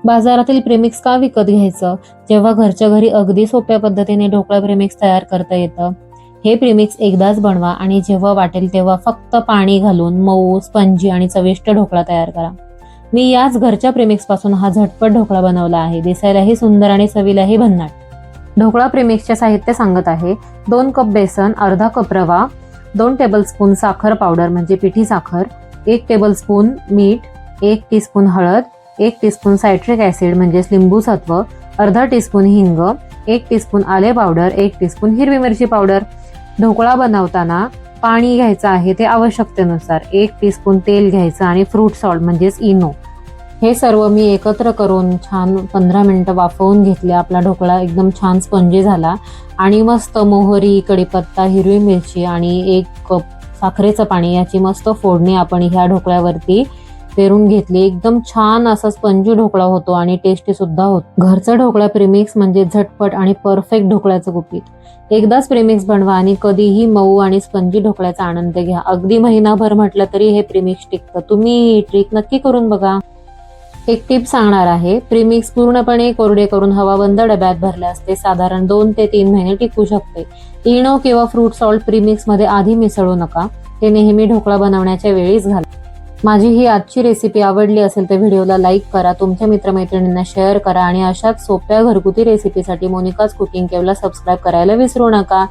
बाजारातील प्रेमिक्स का विकत घ्यायचं, जेव्हा घरच्या घरी अगदी सोप्या पद्धतीने ढोकळा प्रेमिक्स तयार करता येतं. हे प्रेमिक्स एकदाच बनवा आणि जेव्हा वाटेल तेव्हा फक्त पाणी घालून मऊ, स्पंजी आणि चविष्ट ढोकळा तयार करा. मी याच घरच्या प्रेमिक्स पासून हा झटपट ढोकळा बनवला आहे. दिसायलाही सुंदर आणि चवीलाही भन्नाट. ढोकळा प्रेमिक्सचे साहित्य सांगत आहे. 2 कप बेसन, अर्धा कप रवा, 2 टेबलस्पून साखर पावडर म्हणजे पिठी साखर, 1 टेबलस्पून मीठ, 1 टीस्पून हळद, 1 टीस्पून सायट्रिक ऍसिड म्हणजे लिंबू सत्व, अर्धा टीस्पून हिंग, 1 टीस्पून आले पावडर, 1 टीस्पून हिरवी मिरची पावडर. ढोकळा बनवताना पाणी घ्यायचं आहे ते आवश्यकतेनुसार. 1 टीस्पून तेल घ्यायचं आणि फ्रूट सॉल्ट म्हणजेच इनो. हे सर्व मी एकत्र करून छान 15 मिनिटं वाफवून घेतले. आपला ढोकळा एकदम छान स्पंजी झाला आणि मस्त मोहरी, कढीपत्ता, हिरवी मिरची आणि 1 कप साखरेचं पाणी याची मस्त फोडणी आपण ह्या ढोकळ्यावरती पेरून घेतली. एकदम छान असा स्पंजी ढोकळा होतो आणि टेस्टी सुद्धा होतो. घरचा ढोकळा प्रेमिक्स म्हणजे झटपट आणि परफेक्ट ढोकळ्याचं गुपित. एकदाच प्रेमिक्स बनवा आणि कधीही मऊ आणि स्पंजी ढोकळ्याचा आनंद घ्या. अगदी महिनाभर म्हटलं तरी हे प्रेमिक्स टिकतं. तुम्ही ही ट्रिक नक्की करून बघा. एक टिप सांगणार आहे. प्रेमिक्स पूर्णपणे कोरडे करून हवाबंद डब्यात भरल्यास ते साधारण 2 ते 3 महिने टिकू शकते. इनो किंवा फ्रूट सॉल्ट प्रेमिक्स मध्ये आधी मिसळू नका. ते नेहमी ढोकळा बनवण्याच्या वेळीच घाला. माझी ही आजची रेसिपी आवडली असेल तर व्हिडिओला लाईक करा, तुमच्या मित्रमैत्रिणींना शेअर करा आणि अशाच सोप्या घरगुती रेसिपीसाठी मोनिकाज कुकिंग केवला सबस्क्राईब करायला विसरू नका.